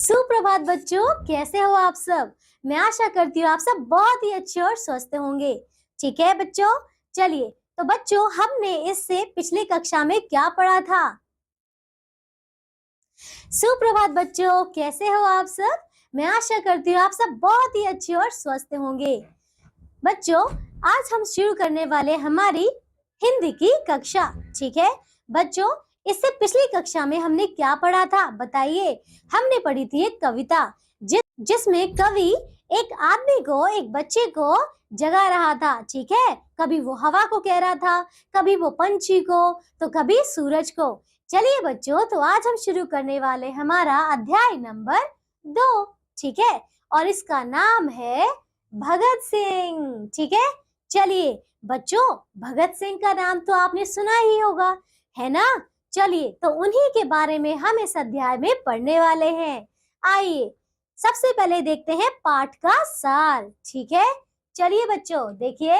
सुप्रभात बच्चों, कैसे हो आप सब। मैं आशा करती हूँ आप सब बहुत ही अच्छे और स्वस्थ होंगे। ठीक है बच्चों, चलिए तो बच्चों हमने इससे पिछली कक्षा में क्या पढ़ा था। सुप्रभात बच्चों, कैसे हो आप सब। मैं आशा करती हूँ आप सब बहुत ही अच्छे और स्वस्थ होंगे। बच्चों आज हम शुरू करने वाले हमारी हिंदी की कक्षा। ठीक है बच्चों, इससे पिछली कक्षा में हमने क्या पढ़ा था बताइए। हमने पढ़ी थी एक कविता जिसमें कवि एक आदमी को, एक बच्चे को जगा रहा था। ठीक है, कभी वो हवा को कह रहा था, कभी वो पंछी को, तो कभी सूरज को। चलिए बच्चों, तो आज हम शुरू करने वाले हमारा अध्याय नंबर 2। ठीक है, और इसका नाम है भगत सिंह। ठीक है, चलिए बच्चों, भगत सिंह का नाम तो आपने सुना ही होगा, है ना। चलिए तो उन्हीं के बारे में हम इस अध्याय में पढ़ने वाले हैं। आइए सबसे पहले देखते हैं पाठ का सार। ठीक है, चलिए बच्चों देखिए,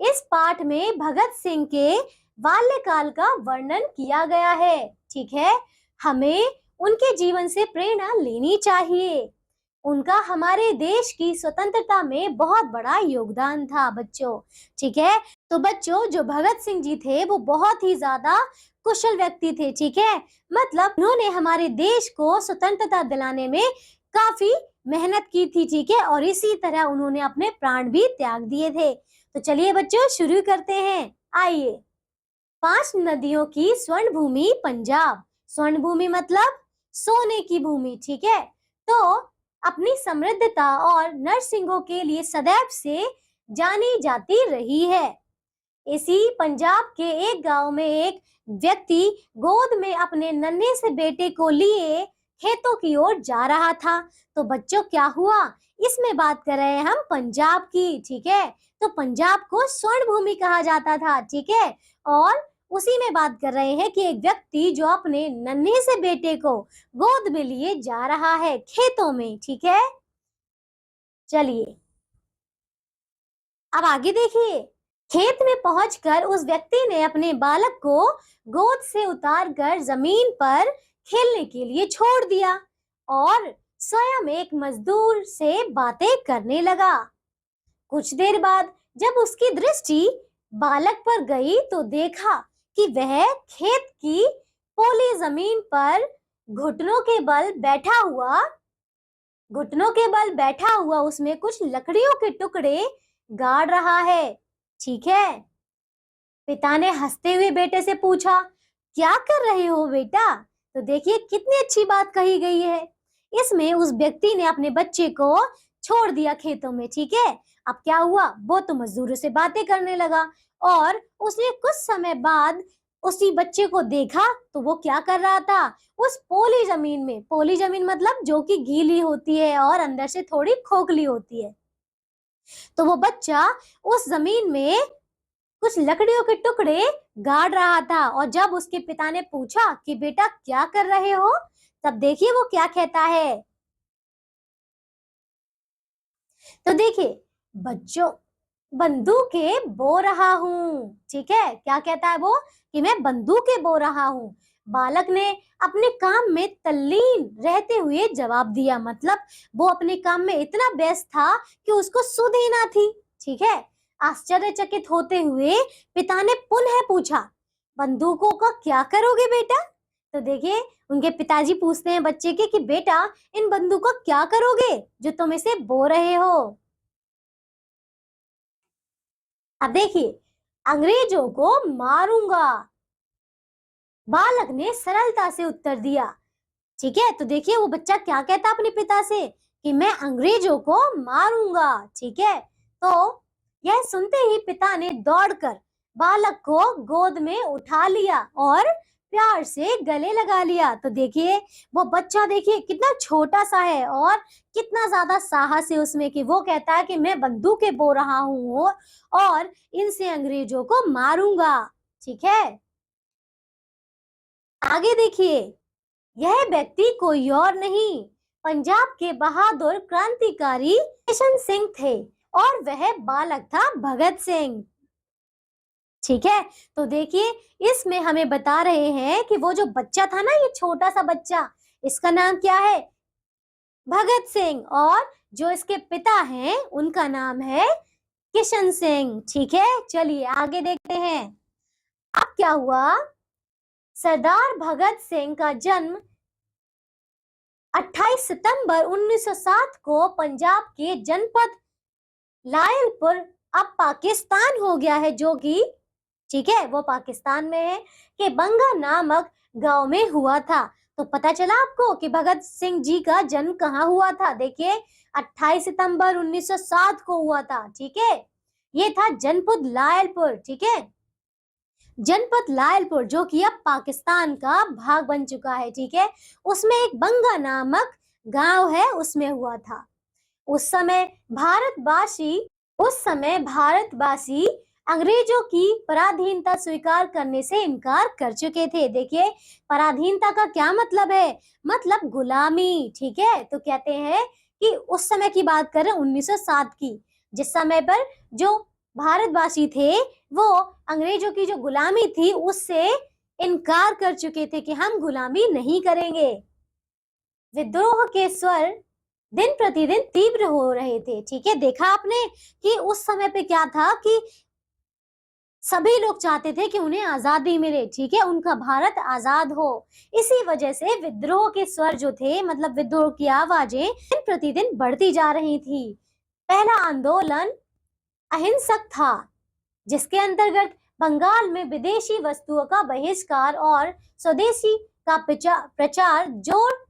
इस पाठ में भगत सिंह के बाल्यकाल का वर्णन किया गया है। ठीक है, हमें उनके जीवन से प्रेरणा लेनी चाहिए। उनका हमारे देश की स्वतंत्रता में बहुत बड़ा योगदान था बच्चों। ठीक है, तो बच्चों जो भगत सिंह जी थे वो बहुत ही ज्यादा कुशल व्यक्ति थे। ठीक है, मतलब उन्होंने हमारे देश को स्वतंत्रता दिलाने में काफी मेहनत की थी। ठीक है, और इसी तरह उन्होंने अपने प्राण भी त्याग दिए थे। तो चलिए बच्चों शुरू करते हैं। आइए, 5 नदियों की स्वर्ण भूमि पंजाब। स्वर्ण भूमि मतलब सोने की भूमि। ठीक है, तो अपनी समृद्धता और नरसिंहों के लिए सदैव से जानी जाती रही है। इसी पंजाब के एक गांव में एक व्यक्ति गोद में अपने नन्हे से बेटे को लिए खेतों की ओर जा रहा था। तो बच्चों क्या हुआ, इसमें बात कर रहे हैं हम पंजाब की। ठीक है, तो पंजाब को स्वर्ण भूमि कहा जाता था। ठीक है, और उसी में बात कर रहे हैं कि एक व्यक्ति जो अपने नन्हे से बेटे को गोद में लिए जा रहा है खेतों में। ठीक है, चलिए अब आगे देखिए। खेत में पहुंचकर उस व्यक्ति ने अपने बालक को गोद से उतारकर जमीन पर खेलने के लिए छोड़ दिया और स्वयं एक मजदूर से बातें करने लगा। कुछ देर बाद जब उसकी दृष्टि बालक पर गई तो देखा कि वह खेत की पोली जमीन पर घुटनों के बल बैठा हुआ उसमें कुछ लकड़ियों के टुकड़े गाड़ रहा है। ठीक है, पिता ने हंसते हुए बेटे से पूछा, क्या कर रहे हो बेटा। तो देखिए कितनी अच्छी बात कही गई है। इसमें उस व्यक्ति ने अपने बच्चे को छोड़ दिया खेतों में। ठीक है, अब क्या हुआ, वो तो मजदूरों से बातें करने लगा और उसने कुछ समय बाद उसी बच्चे को देखा तो वो क्या कर रहा था, उस पोली जमीन में, पोली जमीन मतलब जो कि गीली होती है और अंदर से थोड़ी खोखली होती है, तो वो बच्चा उस जमीन में कुछ लकड़ियों के टुकड़े गाड़ रहा था। और जब उसके पिता ने पूछा कि बेटा क्या कर रहे हो, तब देखिए वो क्या कहता है। तो देखिए बच्चों, बंदूकें बो रहा हूँ। ठीक है, क्या कहता है वो, कि मैं बंदूकें बो रहा हूँ। बालक ने अपने काम में तल्लीन रहते हुए जवाब दिया, मतलब वो अपने काम में इतना व्यस्त था कि उसको सुध ही ना थी। ठीक है, आश्चर्यचकित होते हुए पिता ने पुनः पूछा, बंदूकों का क्या करोगे बेटा। तो देखिए उनके पिताजी पूछते हैं बच्चे के कि बेटा इन बंदूकों का क्या करोगे जो तुम इसे बो रहे हो। अब देखिए, अंग्रेजों को मारूंगा, बालक ने सरलता से उत्तर दिया। ठीक है, तो देखिए वो बच्चा क्या कहता अपने पिता से कि मैं अंग्रेजों को मारूंगा। ठीक है, तो यह सुनते ही पिता ने दौड़कर बालक को गोद में उठा लिया और प्यार से गले लगा लिया। तो देखिए वो बच्चा, देखिए कितना छोटा सा है और कितना ज्यादा साहस है उसमें कि वो कहता है कि मैं बंदूकें बो रहा हूँ और इनसे अंग्रेजों को मारूंगा। ठीक है, आगे देखिए, यह व्यक्ति कोई और नहीं, पंजाब के बहादुर क्रांतिकारी किशन सिंह थे और वह बालक था भगत सिंह। ठीक है, तो देखिए इसमें हमें बता रहे हैं कि वो जो बच्चा था ना, ये छोटा सा बच्चा, इसका नाम क्या है, भगत सिंह, और जो इसके पिता हैं उनका नाम है किशन सिंह। ठीक है, चलिए आगे देखते हैं। अब क्या हुआ, सरदार भगत सिंह का जन्म 28 सितंबर 1907 को पंजाब के जनपद लायलपुर, अब पाकिस्तान हो गया है, जो कि ठीक है वो पाकिस्तान में है, कि बंगा नामक गांव में हुआ था। तो पता चला आपको कि भगत सिंह जी का जन्म कहाँ हुआ था। देखिए 28 सितंबर 1907 को हुआ था। ठीक है, ये था जनपद लायलपुर। ठीक है, जनपद लायलपुर जो कि अब पाकिस्तान का भाग बन चुका है। ठीक है, उसमें एक बंगा नामक गांव है, उसमें हुआ था। उस समय भारतवासी अंग्रेजों की पराधीनता स्वीकार करने से इनकार कर चुके थे। देखिए पराधीनता का क्या मतलब है, मतलब गुलामी। ठीक है, तो कहते हैं कि उस समय की बात करें 1907 की, जिस समय पर जो भारतवासी थे वो अंग्रेजों की जो गुलामी थी उससे इनकार कर चुके थे कि हम गुलामी नहीं करेंगे। विद्रोह के स्वर दिन प्रतिदिन तीव्र हो रहे थे। ठीक है, देखा आपने कि उस समय पे क्या था कि सभी लोग चाहते थे कि उन्हें आजादी मिले। ठीक है, उनका भारत आजाद हो। इसी वजह से विद्रोह के स्वर जो थे, मतलब विद्रोह की आवाजें दिन प्रतिदिन बढ़ती जा रही थी। पहला आंदोलन अहिंसक था, जिसके अंतर्गत बंगाल में विदेशी वस्तुओं का बहिष्कार और स्वदेशी का प्रचार जोर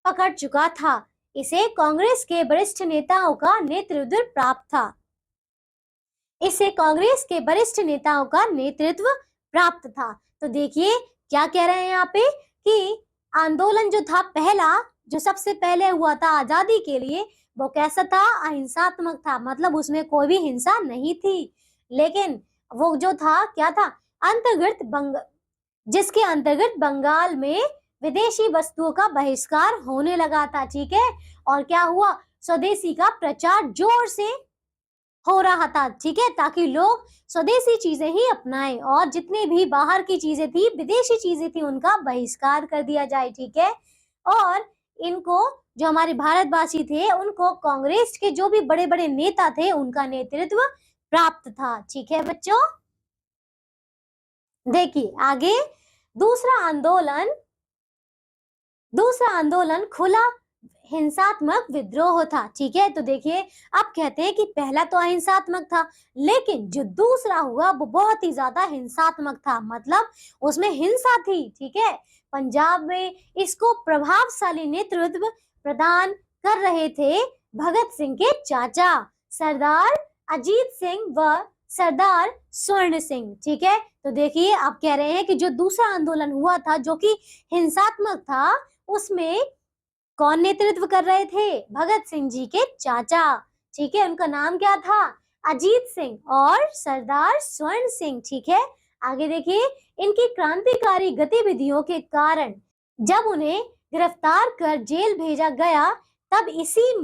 पकड़ चुका था। इसे कांग्रेस के वरिष्ठ नेताओं का नेतृत्व प्राप्त था। तो देखिए क्या कह रहे हैं यहाँ पे कि आंदोलन जो था पहला, जो सबसे पहले हुआ था आजादी के लिए, वो कैसा था, अहिंसात्मक था, मतलब उसमें कोई भी हिंसा नहीं थी। लेकिन वो जो था क्या था, जिसके अंतर्गत बंगाल में विदेशी वस्तुओं का बहिष्कार होने लगा था। ठीक है, और क्या हुआ, स्वदेशी का प्रचार जोर से हो रहा था। ठीक है, ताकि लोग स्वदेशी चीजें ही अपनाएं और जितनी भी बाहर की चीजें थी, विदेशी चीजें थी, उनका बहिष्कार कर दिया जाए। ठीक है, और इनको जो हमारे भारतवासी थे उनको कांग्रेस के जो भी बड़े बड़े नेता थे उनका नेतृत्व प्राप्त था। ठीक है बच्चों, देखिए आगे दूसरा आंदोलन खुला हिंसात्मक विद्रोह था। ठीक है, तो देखिए अब कहते हैं कि पहला तो अहिंसात्मक था, लेकिन जो दूसरा हुआ वो बहुत ही ज्यादा हिंसात्मक था, मतलब उसमें हिंसा थी। ठीक है, पंजाब में इसको प्रभावशाली नेतृत्व प्रदान कर रहे थे भगत सिंह के चाचा सरदार अजीत सिंह व सरदार स्वर्ण सिंह। ठीक है, तो देखिए आप कह रहे हैं कि जो दूसरा आंदोलन हुआ था जो कि हिंसात्मक था, उसमें कौन नेतृत्व कर रहे थे, भगत सिंह जी के चाचा। ठीक है, उनका नाम क्या था, अजीत सिंह और सरदार स्वर्ण सिंह। ठीक है, आगे देखिए, इनकी क्रांतिकारी गतिविधियों के कारण जब उन्हें गिरफ्तार कर जेल भेजा गया, तब इसी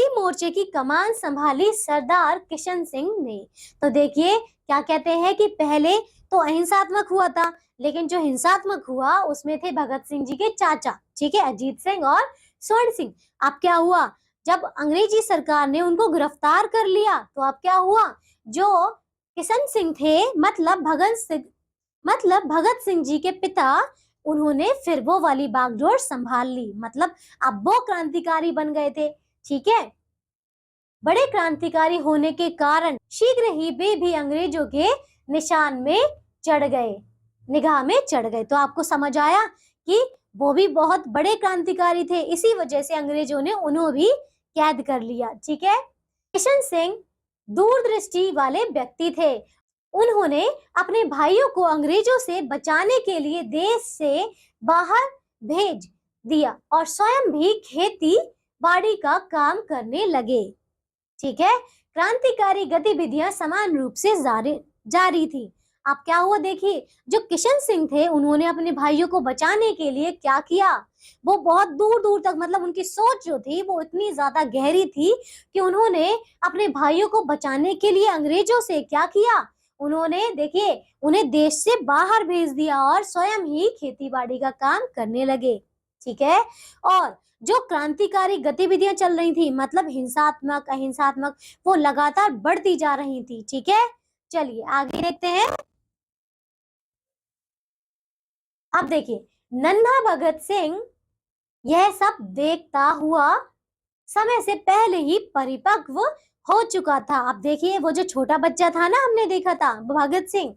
मोर्चे की कमान संभाली सरदार किशन सिंह ने। तो देखिए क्या कहते हैं कि पहले तो अहिंसात्मक हुआ था, लेकिन जो हिंसात्मक हुआ उसमें थे भगत सिंह जी के चाचा। ठीक है, अजीत सिंह और स्वर्ण सिंह। अब क्या हुआ, जब अंग्रेजी सरकार ने उनको गिरफ्तार कर लिया, तो अब क्या हुआ, जो किशन सिंह थे, मतलब भगत सिंह जी के पिता, उन्होंने फिर वो वाली बागडोर संभाल ली, मतलब अब वो क्रांतिकारी बन गए थे। ठीक है, बड़े क्रांतिकारी होने के कारण शीघ्र ही वे भी अंग्रेजों के निगाह में चढ़ गए। तो आपको समझ आया कि वो भी बहुत बड़े क्रांतिकारी थे, इसी वजह से अंग्रेजों ने उन्हें भी कैद कर लिया। ठीक है, किशन सिंह दूरदृष्टि वाले व्यक्ति थे। उन्होंने अपने भाइयों को अंग्रेजों से बचाने के लिए देश से बाहर भेज दिया और स्वयं भी खेती बाड़ी का काम करने लगे। ठीक है, क्रांतिकारी गतिविधियां समान रूप से जारी थी। अब क्या हुआ, देखिए जो किशन सिंह थे उन्होंने अपने भाइयों को बचाने के लिए क्या किया, वो बहुत दूर दूर तक, मतलब उनकी सोच जो थी वो इतनी ज्यादा गहरी थी कि उन्होंने अपने भाइयों को बचाने के लिए अंग्रेजों से क्या किया, उन्होंने देखिए उन्हें देश से बाहर भेज दिया और स्वयं ही खेती बाड़ी का काम करने लगे। ठीक है। और जो क्रांतिकारी गतिविधियां चल रही थी, मतलब हिंसात्मक अहिंसात्मक, वो लगातार बढ़ती जा रही थी। ठीक है, चलिए आगे देखते हैं। अब देखिए, नन्हा भगत सिंह यह सब देखता हुआ समय से पहले ही परिपक्व हो चुका था। अब देखिए, वो जो छोटा बच्चा था ना, हमने देखा था भगत सिंह,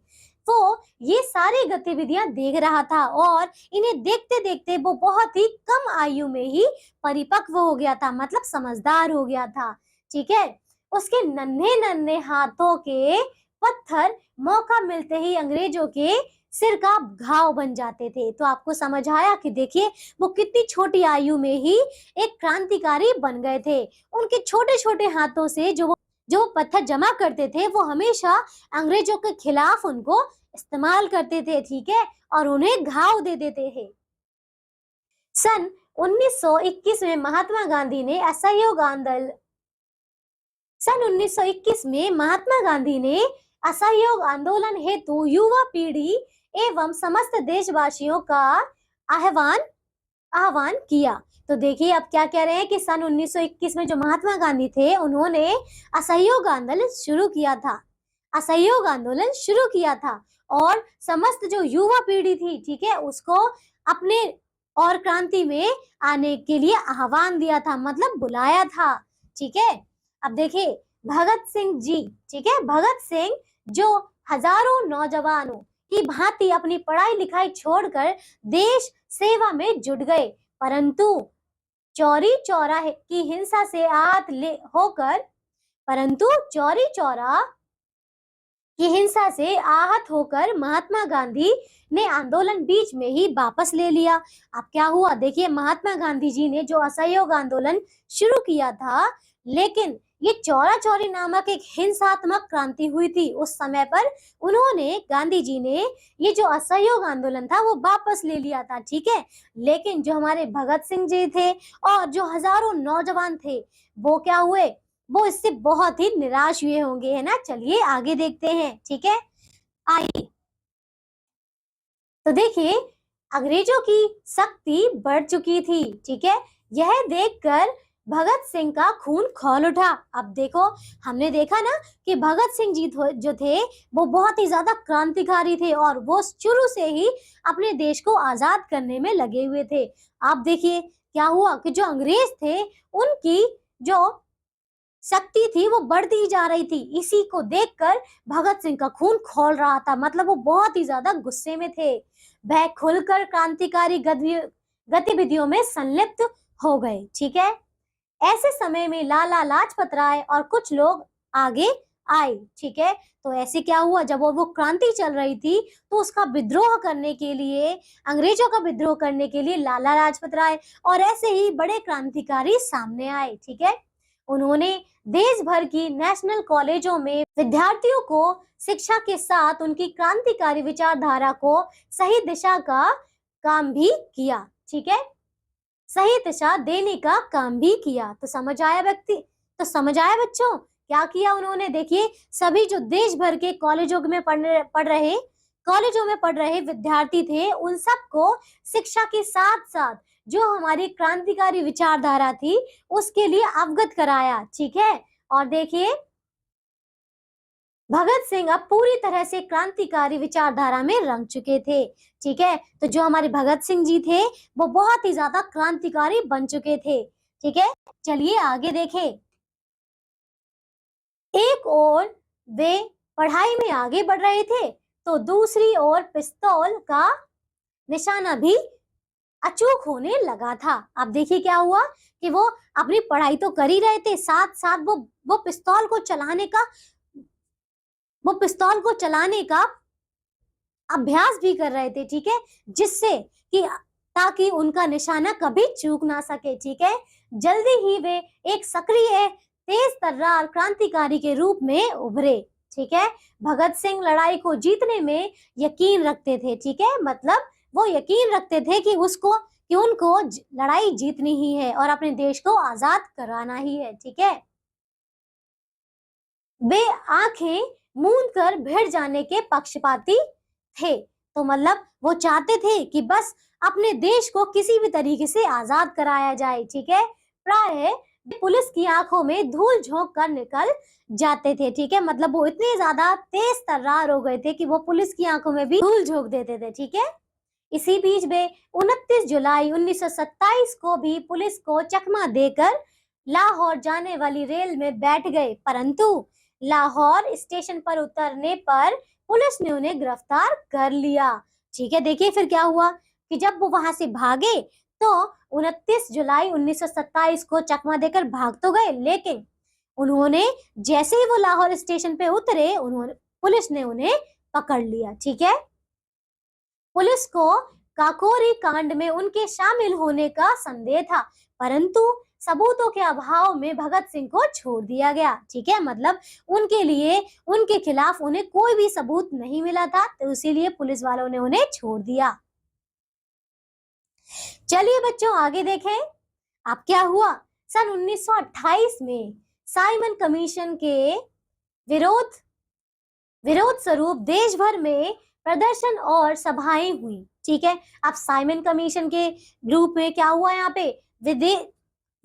वो ये सारी गतिविधियां देख रहा था और इन्हें देखते देखते वो बहुत ही कम आयु में ही परिपक्व हो गया था, मतलब समझदार हो गया था। ठीक है, उसके नन्हे नन्हे हाथों के पत्थर मौका मिलते ही अंग्रेजों के सिर का घाव बन जाते थे। तो आपको समझ आया कि देखिए, वो कितनी छोटी आयु में ही एक क्रांतिकारी बन गए थे। उनके छोटे छोटे हाथों से जो पत्थर जमा करते थे, वो हमेशा अंग्रेजों के खिलाफ उनको इस्तेमाल करते थे। ठीक है, और उन्हें घाव दे देते थे। सन 1921 में महात्मा गांधी ने असहयोग आंदोलन सन 1921 में महात्मा गांधी ने असहयोग आंदोलन हेतु युवा पीढ़ी एवं समस्त देशवासियों का आह्वान आह्वान किया। तो देखिए, अब क्या कह रहे हैं कि सन 1921 में जो महात्मा गांधी थे, उन्होंने असहयोग आंदोलन शुरू किया था। असहयोग आंदोलन शुरू किया था और समस्त जो युवा पीढ़ी थी, ठीक है, उसको अपने और क्रांति में आने के लिए आह्वान दिया था, मतलब बुलाया था। ठीक है, अब देखिए, भगत सिंह जी, ठीक है, भगत सिंह जो हजारों नौजवानों की भांति अपनी पढ़ाई लिखाई छोड़कर देश सेवा में जुट गए, परंतु चौरी चौरा की हिंसा से चौरी चौरा की हिंसा से आहत होकर महात्मा गांधी ने आंदोलन बीच में ही वापस ले लिया। अब क्या हुआ, देखिए, महात्मा गांधी जी ने जो असहयोग आंदोलन शुरू किया था, लेकिन ये चौरा चौरी नामक एक हिंसात्मक क्रांति हुई थी उस समय पर। उन्होंने, गांधी जी ने, ये जो असहयोग आंदोलन था वो वापस ले लिया था। ठीक है, लेकिन जो हमारे भगत सिंह जी थे और जो हजारों नौजवान थे, वो क्या हुए, वो इससे बहुत ही निराश हुए होंगे, है ना। चलिए आगे देखते हैं। ठीक है, आइए। तो देखिए, अंग्रेजों की शक्ति बढ़ चुकी थी। ठीक है, यह देखकर भगत सिंह का खून खौल उठा। अब देखो, हमने देखा ना कि भगत सिंह जी जो थे, वो बहुत ही ज्यादा क्रांतिकारी थे और वो शुरू से ही अपने देश को आजाद करने में लगे हुए थे। आप देखिए क्या हुआ कि जो अंग्रेज थे, उनकी जो शक्ति थी वो बढ़ती ही जा रही थी। इसी को देखकर भगत सिंह का खून खौल रहा था, मतलब वो बहुत ही ज्यादा गुस्से में थे। वह खुलकर क्रांतिकारी गतिविधियों में संलिप्त हो गए। ठीक है, ऐसे समय में लाला लाजपत राय और कुछ लोग आगे आए। ठीक है, तो ऐसे क्या हुआ, जब वो क्रांति चल रही थी, तो उसका विद्रोह करने के लिए, अंग्रेजों का विद्रोह करने के लिए लाला लाजपत राय और ऐसे ही बड़े क्रांतिकारी सामने आए। ठीक है, उन्होंने देश भर की नेशनल कॉलेजों में विद्यार्थियों को शिक्षा के साथ उनकी क्रांतिकारी विचारधारा को सही दिशा का काम भी किया। ठीक है, सही दिशा देने का काम भी किया। तो समझ आया बच्चों, क्या किया उन्होंने। देखिए, सभी जो देश भर के कॉलेजों में पढ़ रहे विद्यार्थी थे, उन सबको शिक्षा के साथ साथ जो हमारी क्रांतिकारी विचारधारा थी उसके लिए अवगत कराया। ठीक है, और देखिए, भगत सिंह अब पूरी तरह से क्रांतिकारी विचारधारा में रंग चुके थे। ठीक है, तो जो हमारे भगत सिंह जी थे, वो बहुत ही ज्यादा क्रांतिकारी बन चुके थे। ठीक है, चलिए आगे देखें। एक ओर वे पढ़ाई में आगे बढ़ रहे थे, तो दूसरी ओर पिस्तौल का निशाना भी अचूक होने लगा था। अब देखिए क्या हुआ कि वो अपनी पढ़ाई तो कर ही रहे थे, साथ साथ वो पिस्तौल को चलाने का अभ्यास भी कर रहे थे। ठीक है, जिससे कि ताकि उनका निशाना कभी चूक ना सके। ठीक है, जल्दी ही वे एक सक्रिय, तेज तर्रार क्रांतिकारी के रूप में उभरे। ठीक है, भगत सिंह लड़ाई को जीतने में यकीन रखते थे। ठीक है, मतलब वो यकीन रखते थे कि उनको लड़ाई जीतनी ही है और अपने देश को आजाद कराना ही है। ठीक है, वे आंखें मूंद कर भिड़ जाने के पक्षपाती थे। तो मतलब वो चाहते थे कि बस अपने देश को किसी भी तरीके से आजाद कराया जाए, ठीक है। प्राय पुलिस की आंखों में धूल झोंक कर निकल जाते थे, ठीक है। मतलब वो इतने ज्यादा तेज तर्रार हो गए थे कि वो पुलिस की आंखों में भी धूल झोंक देते थे, ठीक है। इसी बीच में 29 जुलाई 1927 को भी पुलिस को चकमा देकर लाहौर जाने वाली रेल में बैठ गए, परंतु लाहौर स्टेशन पर उतरने पर पुलिस ने उन्हें गिरफ्तार कर लिया, ठीक है। देखिए फिर क्या हुआ कि जब वो वहां से भागे तो 29 जुलाई 1927 को चकमा देकर भाग तो गए, लेकिन उन्होंने जैसे ही वो लाहौर स्टेशन पे उतरे पुलिस ने उन्हें पकड़ लिया, ठीक है। पुलिस को काकोरी कांड में उनके शामिल होने का संदेह था, परंतु सबूतों के अभाव में भगत सिंह को छोड़ दिया गया, ठीक है। मतलब उनके खिलाफ उन्हें कोई भी सबूत नहीं मिला था, तो इसीलिए पुलिस वालों ने उन्हें छोड़ दिया। चलिए बच्चों आगे देखें। अब क्या हुआ, सन 1928 में साइमन कमीशन के विरोध स्वरूप देश भर में प्रदर्शन और सभाएं हुई, ठीक है। अब साइमन कमीशन के ग्रुप में क्या हुआ, यहाँ पे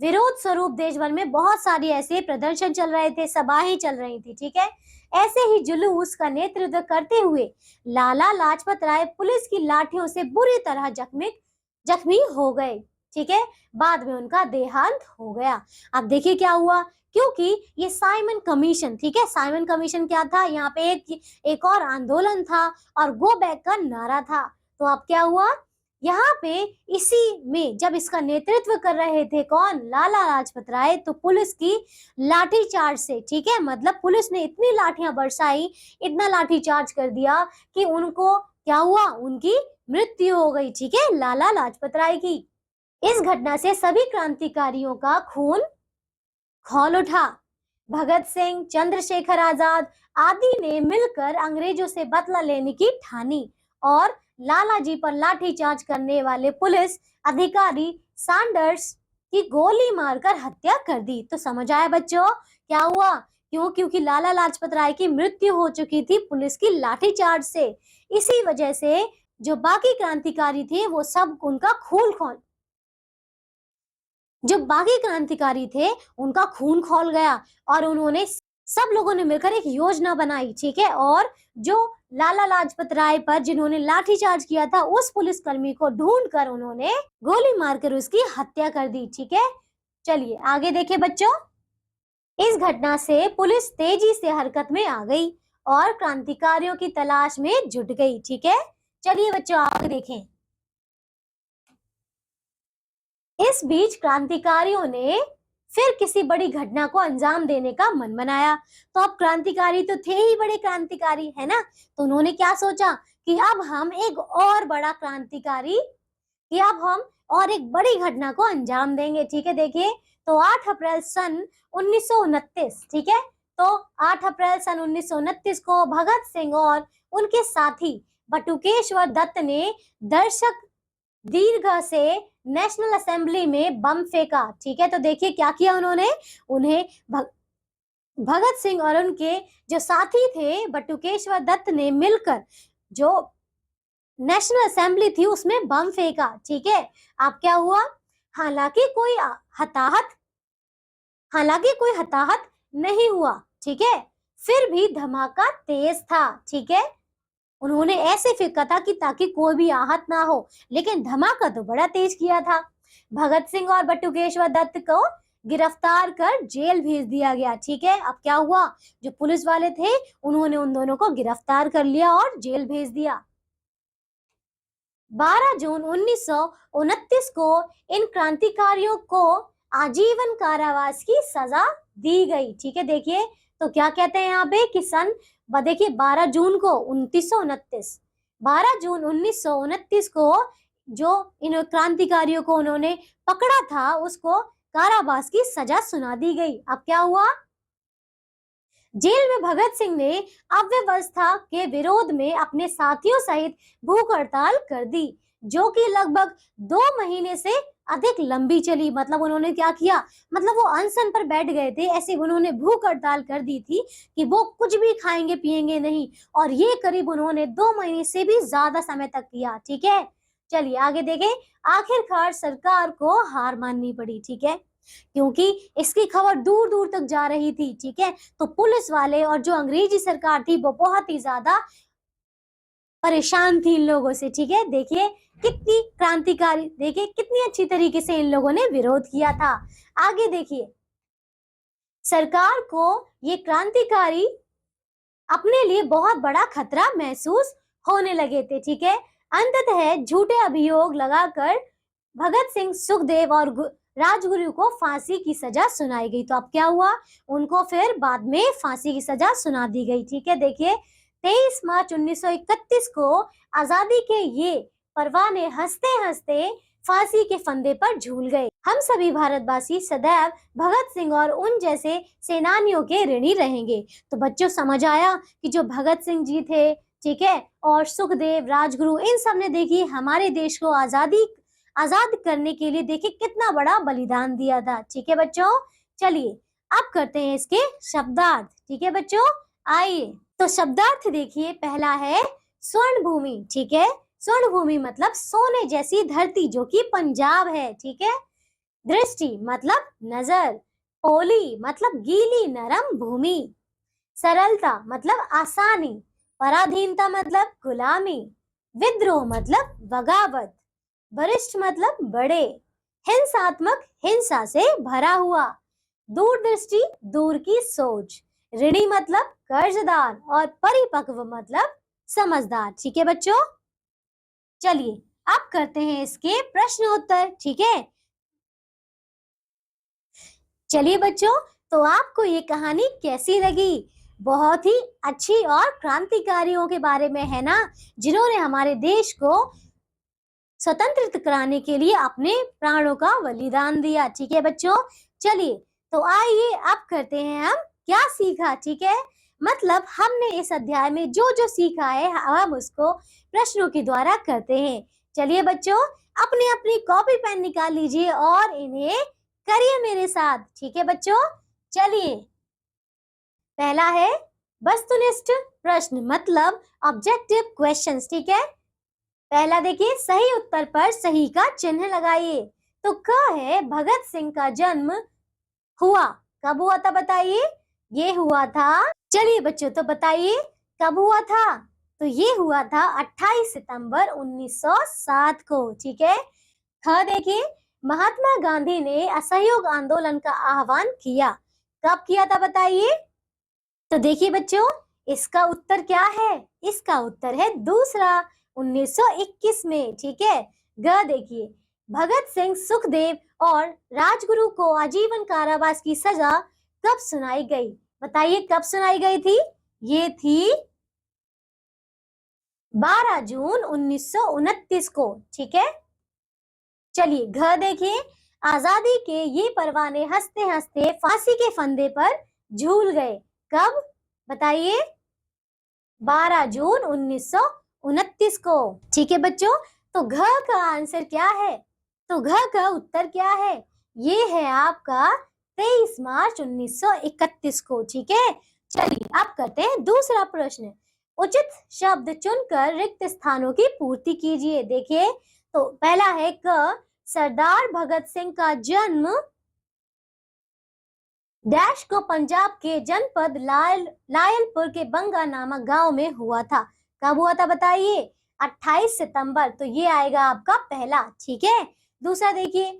विरोध स्वरूप देश भर में बहुत सारी ऐसे प्रदर्शन चल रहे थे, सभाएं चल रही थी, ठीक है। ऐसे ही जुलूस का नेतृत्व करते हुए लाला लाजपत राय पुलिस की लाठियों से बुरी तरह जख्मी हो गए, ठीक है। बाद में उनका देहांत हो गया। अब देखिए क्या हुआ, क्योंकि ये साइमन कमीशन, ठीक है, साइमन कमीशन क्या था, यहाँ पे एक और आंदोलन था और गो बैक का नारा था। तो अब क्या हुआ, यहाँ पे इसी में जब इसका नेतृत्व कर रहे थे कौन, लाला लाजपत राय, तो पुलिस की लाठीचार्ज से, ठीक है, मतलब पुलिस ने इतनी लाठियां बरसाई, इतना लाठीचार्ज कर दिया कि उनको क्या हुआ, उनकी मृत्यु हो गई, ठीक है, लाला लाजपत राय की। इस घटना से सभी क्रांतिकारियों का खून खौल उठा। भगत सिंह, चंद्रशेखर आजाद आदि ने मिलकर अंग्रेजों से बदला लेने की ठानी और लाला जी पर लाठीचार्ज करने वाले पुलिस अधिकारी सैंडर्स की गोली मारकर हत्या कर दी। तो समझ आया बच्चों क्या हुआ, क्योंकि लाला लाजपत राय की मृत्यु हो चुकी थी पुलिस की लाठीचार्ज से। इसी वजह से जो बाकी क्रांतिकारी थे वो सब उनका उनका खून खौल गया और उन्होंने सब लोगों ने मिलकर एक योजना बनाई, ठीक है। और जो लाला लाजपत राय पर जिन्होंने लाठीचार्ज किया था उस पुलिसकर्मी को ढूंढकर उन्होंने गोली मारकर उसकी हत्या कर दी, ठीक है। चलिए आगे देखें बच्चों। इस घटना से पुलिस तेजी से हरकत में आ गई और क्रांतिकारियों की तलाश में जुट गई, ठीक है। चलिए बच्चों आगे देखें। इस बीच क्रांतिकारियों ने फिर किसी बड़ी घटना को अंजाम देने का मन बनाया। तो अब क्रांतिकारी तो थे ही बड़े क्रांतिकारी, है ना, तो उन्होंने क्या सोचा कि अब हम एक बड़ी घटना को अंजाम देंगे, ठीक है। देखिए तो 8 अप्रैल सन 1929, ठीक है, तो 8 अप्रैल सन 1929 को भगत सिंह और उनके साथी बटुकेश्वर दत्त ने दर्शक दीर्घ से नेशनल असेंबली में बम फेंका, ठीक है। तो देखिए क्या किया उन्हें भगत सिंह और उनके जो साथी थे बटुकेश्वर दत्त ने मिलकर जो नेशनल असेंबली थी उसमें बम फेंका, ठीक है। अब क्या हुआ, हालांकि कोई हताहत नहीं हुआ, ठीक है, फिर भी धमाका तेज था, ठीक है। उन्होंने ऐसे फेंका था कि ताकि कोई भी आहत ना हो, लेकिन धमाका तो बड़ा तेज किया था। भगत सिंह और बटुकेश्वर दत्त को गिरफ्तार कर जेल भेज दिया गया, ठीक है। अब क्या हुआ, जो पुलिस वाले थे उन्होंने उन दोनों को गिरफ्तार कर लिया और जेल भेज दिया। 12 जून 1929 को इन क्रांतिकारियों को आजीवन कारावास की सजा दी गई, ठीक है। देखिए तो क्या कहते हैं यहाँ पे कि देखिए 12 जून 1929 को जो इन क्रांतिकारियों को उन्होंने पकड़ा था उसको कारावास की सजा सुना दी गई। अब क्या हुआ, जेल में भगत सिंह ने अव्यवस्था के विरोध में अपने साथियों सहित भूख हड़ताल कर दी, जो कि लगभग 2 महीने से अधिक लंबी चली। मतलब उन्होंने क्या किया, मतलब वो अनशन पर बैठ गए थे, ऐसे उन्होंने भूख हड़ताल कर दी थी कि वो कुछ भी खाएंगे पिएंगे नहीं, और ये करीब उन्होंने 2 महीने से भी ज्यादा समय तक किया। ठीक है, चलिए आगे देखें। आखिरकार सरकार को हार माननी पड़ी। ठीक है, क्योंकि इसकी खबर दूर दूर तक जा रही थी। ठीक है, तो पुलिस वाले और जो अंग्रेजी सरकार थी वो बहुत ही ज्यादा परेशान थी इन लोगों से। ठीक है, देखिए कितनी क्रांतिकारी, देखिए कितनी अच्छी तरीके से इन लोगों ने विरोध किया था। आगे देखिए, सरकार को ये क्रांतिकारी अपने लिए बहुत बड़ा खतरा महसूस होने लगे थे। ठीक है, अंततः झूठे अभियोग लगाकर भगत सिंह, सुखदेव और राजगुरु को फांसी की सजा सुनाई गई। तो अब क्या हुआ, उनको फिर बाद में फांसी की सजा सुना दी गई। ठीक है, देखिए 23 मार्च 1931 को आजादी के ये परवाने हंसते हंसते फांसी के फंदे पर झूल गए। हम सभी भारतवासी सदैव भगत सिंह और उन जैसे सेनानियों के ऋणी रहेंगे। तो बच्चों समझ आया कि जो भगत सिंह जी थे, ठीक है, और सुखदेव, राजगुरु, इन सब ने देखिए हमारे देश को आजाद करने के लिए देखिए कितना बड़ा बलिदान दिया था। ठीक है बच्चों, चलिए अब करते हैं इसके शब्दार्थ। ठीक है बच्चों, आइए। तो शब्दार्थ देखिए, पहला है स्वर्ण भूमि। ठीक है, स्वर्ण भूमि मतलब सोने जैसी धरती जो कि पंजाब है। ठीक है, दृष्टि मतलब नजर, ओली मतलब गीली नरम भूमि, सरलता मतलब आसानी, पराधीनता मतलब गुलामी, विद्रोह मतलब बगावत, वरिष्ठ मतलब बड़े, हिंसात्मक हिंसा से भरा हुआ, दूरदृष्टि दूर की सोच, ऋणी मतलब कर्जदार, और परिपक्व मतलब समझदार। ठीक है बच्चों, चलिए अब करते हैं इसके प्रश्न उत्तर। ठीक है, चलिए बच्चों, तो आपको ये कहानी कैसी लगी? बहुत ही अच्छी और क्रांतिकारियों के बारे में है ना, जिन्होंने हमारे देश को स्वतंत्र कराने के लिए अपने प्राणों का बलिदान दिया। ठीक है बच्चों, चलिए तो आइए अब करते हैं हम क्या सीखा। ठीक है, मतलब हमने इस अध्याय में जो जो सीखा है हम उसको प्रश्नों के द्वारा करते हैं। चलिए बच्चों, अपनी अपनी कॉपी पेन निकाल लीजिए और इन्हें करिए मेरे साथ। ठीक है बच्चों, चलिए पहला है वस्तुनिष्ठ प्रश्न, मतलब ऑब्जेक्टिव क्वेश्चंस। ठीक है, पहला देखिए, सही उत्तर पर सही का चिन्ह लगाइए। तो क है, भगत सिंह का जन्म हुआ, कब हुआ था बताइए? ये हुआ था, चलिए बच्चों तो बताइए कब हुआ था? तो ये हुआ था 28 सितंबर 1907 को। ठीक है, ख देखिए, महात्मा गांधी ने असहयोग आंदोलन का आह्वान किया, कब किया था बताइए? तो देखिए बच्चों, इसका उत्तर क्या है? इसका उत्तर है दूसरा, 1921 में। ठीक है, ग देखिए, भगत सिंह, सुखदेव और राजगुरु को आजीवन कारावास की सजा कब सुनाई गई? बताइए कब सुनाई गई थी? ये थी 12 जून 1929 को। ठीक है, चलिए घ देखिए, आजादी के ये परवाने हंसते हंसते फांसी के फंदे पर झूल गए, कब बताइए? 12 जून 1929 को। ठीक है बच्चों, तो घ का आंसर क्या है? तो घ का उत्तर क्या है? ये है आपका 23 मार्च 1931 को। ठीक है, चलिए अब करते हैं दूसरा प्रश्न। उचित शब्द चुनकर रिक्त स्थानों की पूर्ति कीजिए। देखिए, तो पहला है क, सरदार भगत सिंह का जन्म डैश को पंजाब के जनपद लायलपुर के बंगा नामक गांव में हुआ था, कब हुआ था बताइए? 28 सितंबर, तो ये आएगा आपका पहला। ठीक है, दूसरा देखिए,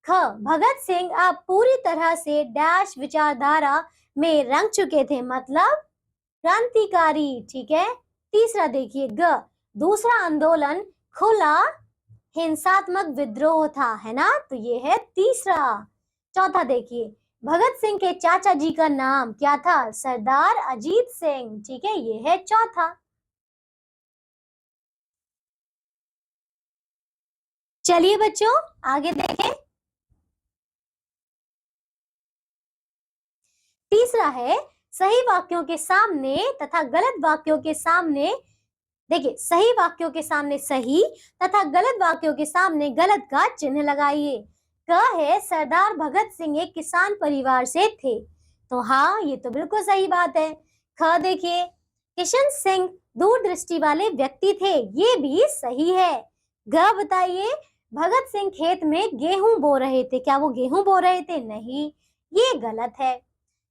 ख, भगत सिंह अब पूरी तरह से डैश विचारधारा में रंग चुके थे, मतलब क्रांतिकारी। ठीक है, तीसरा देखिए, ग, दूसरा आंदोलन खुला हिंसात्मक विद्रोह था, है ना, तो ये है तीसरा। चौथा देखिए, भगत सिंह के चाचा जी का नाम क्या था? सरदार अजीत सिंह। ठीक है, ये है चौथा। चलिए बच्चों आगे देखें, तीसरा है, सही वाक्यों के सामने तथा गलत वाक्यों के सामने, देखिए सही वाक्यों के सामने सही तथा गलत वाक्यों के सामने गलत का चिन्ह लगाइए। क है सरदार भगत सिंह एक किसान परिवार से थे। तो हाँ, ये तो बिल्कुल सही बात है। ख देखिए, किशन सिंह दूरदृष्टि वाले व्यक्ति थे, ये भी सही है। ग बताइए, भगत सिंह खेत में गेहूं बो रहे थे, क्या वो गेहूं बो रहे थे? नहीं, ये गलत है।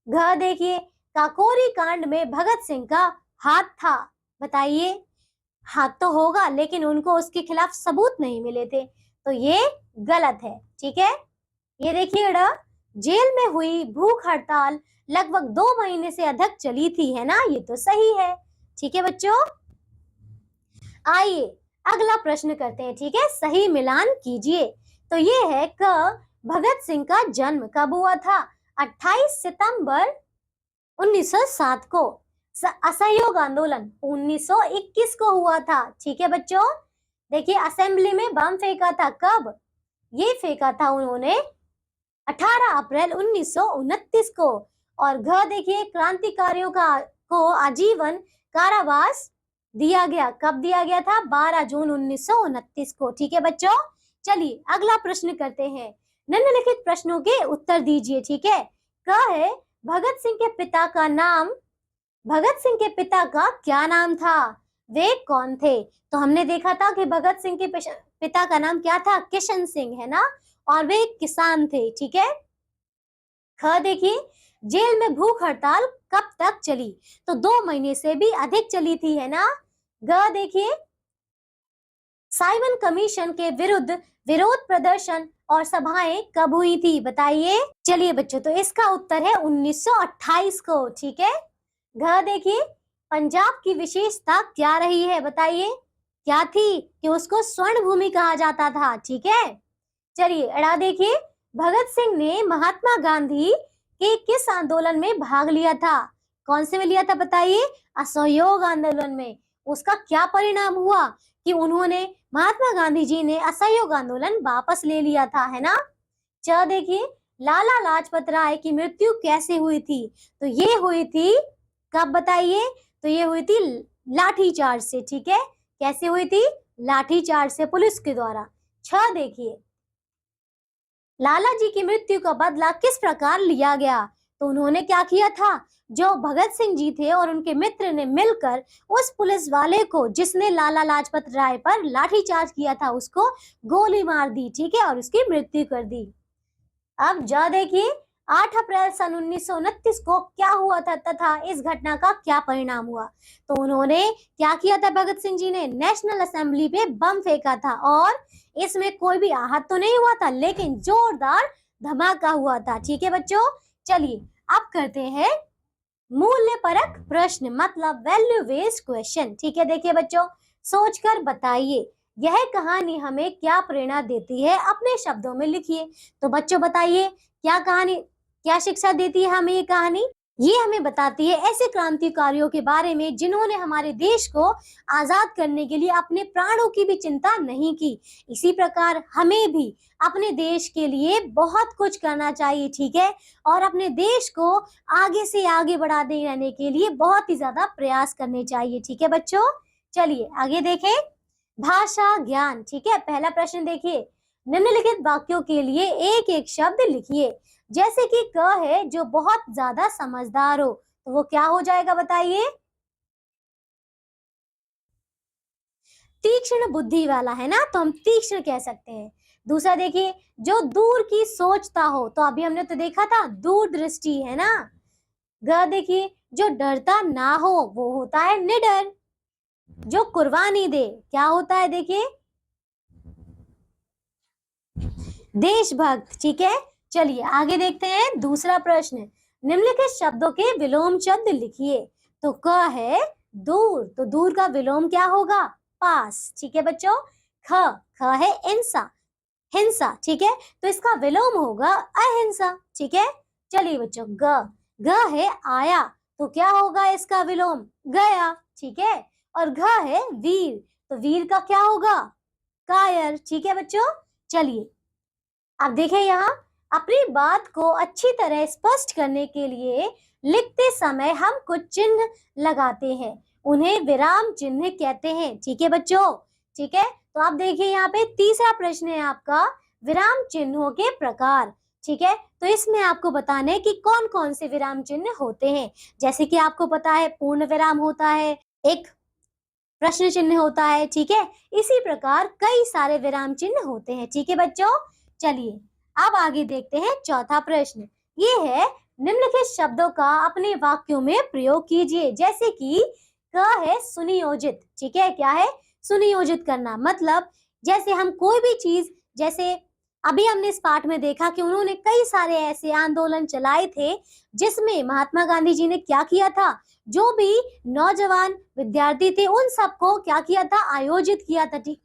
घ देखिए, काकोरी कांड में भगत सिंह का हाथ था, बताइए। हाथ तो होगा लेकिन उनको उसके खिलाफ सबूत नहीं मिले थे, तो ये गलत है। ठीक है, ये देखिए जेल में हुई भूख हड़ताल लगभग 2 महीने से अधिक चली थी, है ना? ये तो सही है। ठीक है बच्चों, आइए अगला प्रश्न करते हैं। ठीक है, सही मिलान कीजिए। तो ये है क भगत सिंह का जन्म कब हुआ था? 28 सितंबर 1907 को। असहयोग आंदोलन 1921 को हुआ था। ठीक है बच्चों, देखिए असेंबली में बम फेंका था, कब? ये फेंका था उन्होंने 18 अप्रैल 1929 को। और घ देखिए, क्रांतिकारियों को आजीवन कारावास दिया गया, कब दिया गया था? 12 जून 1929 को। ठीक है बच्चों, चलिए अगला प्रश्न करते हैं। निम्नलिखित प्रश्नों के उत्तर दीजिए। ठीक है, क है भगत सिंह के पिता का नाम, भगत सिंह के पिता का क्या नाम था? वे कौन थे? तो हमने देखा था कि भगत सिंह के पिता का नाम क्या था? किशन सिंह, है ना? और वे एक किसान थे। ठीक है, ख देखिए, जेल में भूख हड़ताल कब तक चली? तो 2 महीने से भी अधिक चली थी, है ना? ग देखिए, साइमन कमीशन के विरुद्ध विरोध प्रदर्शन और सभाएं कब हुई थी? बताइए। चलिए बच्चों, तो इसका उत्तर है 1928 को। ठीक है, घ देखिए, पंजाब की विशेषता क्या रही है? बताइए, क्या थी? कि उसको स्वर्ण भूमि कहा जाता था। ठीक है, चलिए अड़ा देखिए, भगत सिंह ने महात्मा गांधी के किस आंदोलन में भाग लिया था? कौन से में लिया था? बताइए। असहयोग आंदोलन में। उसका क्या परिणाम हुआ? कि उन्होंने, महात्मा गांधी जी ने असहयोग आंदोलन वापस ले लिया था, है ना? च देखिए, लाला लाजपत राय की मृत्यु कैसे हुई थी? तो ये हुई थी कब? बताइए। तो ये हुई थी लाठीचार्ज से। ठीक है, कैसे हुई थी? लाठीचार्ज से, पुलिस के द्वारा। छ देखिए, लाला जी की मृत्यु का बदला किस प्रकार लिया गया? तो उन्होंने क्या किया था? जो भगत सिंह जी थे और उनके मित्र ने मिलकर उस पुलिस वाले को, जिसने लाला लाजपत राय पर लाठीचार्ज किया था, उसको गोली मार दी। ठीक है, और उसकी मृत्यु कर दी। अब जा देखिए, 8 अप्रैल सन 1929 को क्या हुआ था तथा इस घटना का क्या परिणाम हुआ? तो उन्होंने क्या किया था? भगत सिंह जी ने नेशनल असेंबली पे बम फेंका था, और इसमें कोई भी आहत तो नहीं हुआ था, लेकिन जोरदार धमाका हुआ था। ठीक है बच्चों, चलिए अब करते हैं मूल्य परक प्रश्न, मतलब वैल्यू बेस्ड क्वेश्चन। ठीक है, देखिए बच्चों, सोचकर बताइए यह कहानी हमें क्या प्रेरणा देती है? अपने शब्दों में लिखिए। तो बच्चों बताइए, क्या कहानी, क्या शिक्षा देती है हमें ये कहानी? ये हमें बताती है ऐसे क्रांतिकारियों के बारे में जिन्होंने हमारे देश को आजाद करने के लिए अपने प्राणों की भी चिंता नहीं की। इसी प्रकार हमें भी अपने देश के लिए बहुत कुछ करना चाहिए। ठीक है, और अपने देश को आगे से आगे बढ़ाते रहने के लिए बहुत ही ज्यादा प्रयास करने चाहिए। ठीक है बच्चों, चलिए आगे देखें। भाषा ज्ञान। ठीक है, पहला प्रश्न देखिए, निम्नलिखित वाक्यों के लिए एक एक शब्द लिखिए। जैसे कि क है जो बहुत ज्यादा समझदार हो, तो वो क्या हो जाएगा? बताइए। तीक्ष्ण बुद्धि वाला, है ना? तो हम तीक्ष्ण कह सकते हैं। दूसरा देखिए, जो दूर की सोचता हो, तो अभी हमने तो देखा था दूरदृष्टि, है ना? ग देखिए, जो डरता ना हो वो होता है निडर। जो कुर्बानी दे, क्या होता है? देखिए, देशभक्त। ठीक है, चलिए आगे देखते हैं दूसरा प्रश्न। निम्नलिखित शब्दों के विलोम शब्द लिखिए। तो क है दूर, तो दूर का विलोम क्या होगा? पास। ठीक है बच्चों, ख है हिंसा, हिंसा। ठीक है, तो इसका विलोम होगा अहिंसा। ठीक है, चलिए बच्चों, ग है आया, तो क्या होगा इसका विलोम? गया। ठीक है, और घ है वीर, तो वीर का क्या होगा? कायर। ठीक है बच्चों, चलिए अब देखें, यहाँ अपनी बात को अच्छी तरह स्पष्ट करने के लिए लिखते समय हम कुछ चिन्ह लगाते हैं, उन्हें विराम चिन्ह कहते हैं। ठीक है बच्चों, ठीक है, तो आप देखिए यहाँ पे तीसरा प्रश्न है आपका, विराम चिन्हों के प्रकार। ठीक है, तो इसमें आपको बताना है कि कौन कौन से विराम चिन्ह होते हैं। जैसे कि आपको पता है पूर्ण विराम होता है, एक प्रश्न चिन्ह होता है। ठीक है, इसी प्रकार कई सारे विराम चिन्ह होते हैं। ठीक है बच्चों, चलिए अब आगे देखते हैं चौथा प्रश्न। ये है, निम्नलिखित शब्दों का अपने वाक्यों में प्रयोग कीजिए। जैसे कि क है सुनियोजित। ठीक है, क्या है? सुनियोजित करना। मतलब जैसे हम कोई भी चीज, जैसे अभी हमने इस पाठ में देखा कि उन्होंने कई सारे ऐसे आंदोलन चलाए थे जिसमें महात्मा गांधी जी ने क्या किया था, जो भी नौजवान विद्यार्थी थे उन सबको क्या किया था, आयोजित किया था। ठीक,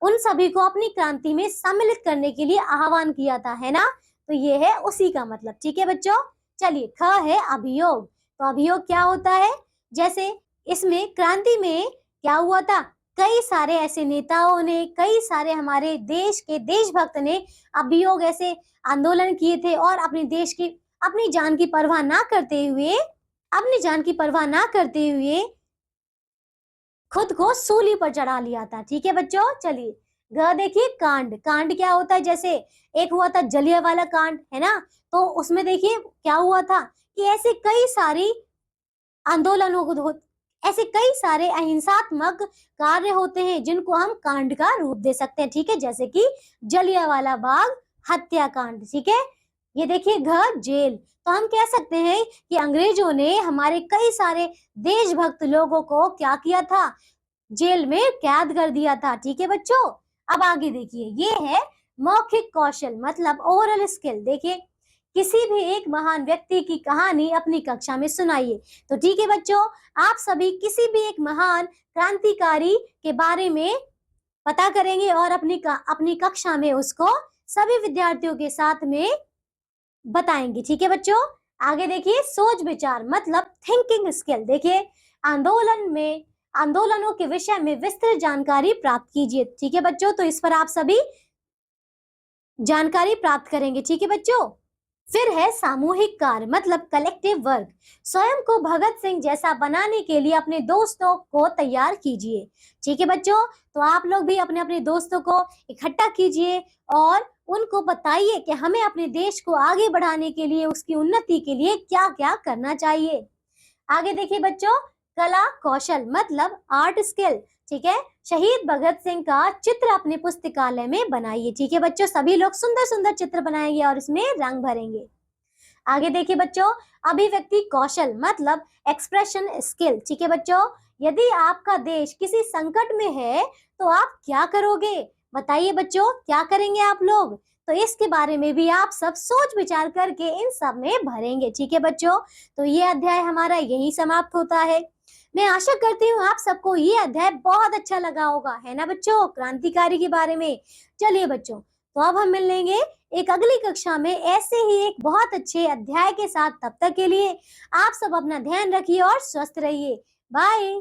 उन सभी को अपनी क्रांति में सम्मिलित करने के लिए आह्वान किया था, है ना? तो ये है उसी का मतलब। ठीक है बच्चों, चलिए ख है अभियोग। तो अभियोग क्या होता है? जैसे इसमें क्रांति में क्या हुआ था, कई सारे ऐसे नेताओं ने, कई सारे हमारे देश के देशभक्त ने अभियोग ऐसे आंदोलन किए थे और अपने देश की, अपनी जान की परवाह ना करते हुए, अपनी जान की परवाह ना करते हुए खुद को सूली पर चढ़ा लिया था। ठीक है बच्चों, चलिए ग देखिए कांड। कांड क्या होता है? जैसे एक हुआ था जलियांवाला कांड, है ना? तो उसमें देखिए क्या हुआ था कि ऐसे कई सारी आंदोलनों को, ऐसे कई सारे अहिंसात्मक कार्य होते हैं जिनको हम कांड का रूप दे सकते हैं। ठीक है, जैसे कि जलियांवाला बाग हत्याकांड। ठीक है, ये देखिए घ जेल। तो हम कह सकते हैं कि अंग्रेजों ने हमारे कई सारे देशभक्त लोगों को क्या किया था, जेल में कैद कर दिया था। ठीक है बच्चों, अब आगे देखिए, ये है मौखिक कौशल, मतलब ओरल स्किल। देखिए, किसी भी एक महान व्यक्ति की कहानी अपनी कक्षा में सुनाइए। तो ठीक है बच्चों, आप सभी किसी भी एक महान क्रांतिकारी के बारे में पता करेंगे और अपनी कक्षा में उसको सभी विद्यार्थियों के साथ में बताएंगे। ठीक है बच्चों, आगे देखिए सोच विचार, मतलब थिंकिंग स्किल। देखिए, आंदोलनों के विषय में विस्तृत जानकारी प्राप्त कीजिए। ठीक है बच्चों, तो इस पर आप सभी जानकारी प्राप्त करेंगे। ठीक है बच्चों, फिर है सामूहिक कार्य, मतलब कलेक्टिव वर्क। स्वयं को भगत सिंह जैसा बनाने के लिए अपने दोस्तों को तैयार कीजिए। ठीक है बच्चों, तो आप लोग भी अपने अपने दोस्तों को इकट्ठा कीजिए और उनको बताइए कि हमें अपने देश को आगे बढ़ाने के लिए, उसकी उन्नति के लिए क्या क्या करना चाहिए। आगे देखिए बच्चों, कला कौशल, मतलब आर्ट स्किल। ठीक है, शहीद भगत सिंह का चित्र अपने पुस्तकालय में बनाइए। ठीक है बच्चों, सभी लोग सुंदर सुंदर चित्र बनाएंगे और इसमें रंग भरेंगे। आगे देखिए बच्चों, अभिव्यक्ति कौशल, मतलब एक्सप्रेशन स्किल। ठीक है बच्चों, यदि आपका देश किसी संकट में है तो आप क्या करोगे? बताइए बच्चों, क्या करेंगे आप लोग? तो इसके बारे में भी आप सब सोच विचार करके इन सब में भरेंगे। ठीक है बच्चों, तो ये अध्याय हमारा यही समाप्त होता है। मैं आशा करती हूँ आप सबको ये अध्याय बहुत अच्छा लगा होगा, है ना बच्चों, क्रांतिकारी के बारे में। चलिए बच्चों, तो अब हम मिलेंगे एक अगली कक्षा में ऐसे ही एक बहुत अच्छे अध्याय के साथ। तब तक के लिए आप सब अपना ध्यान रखिए और स्वस्थ रहिए। बाय।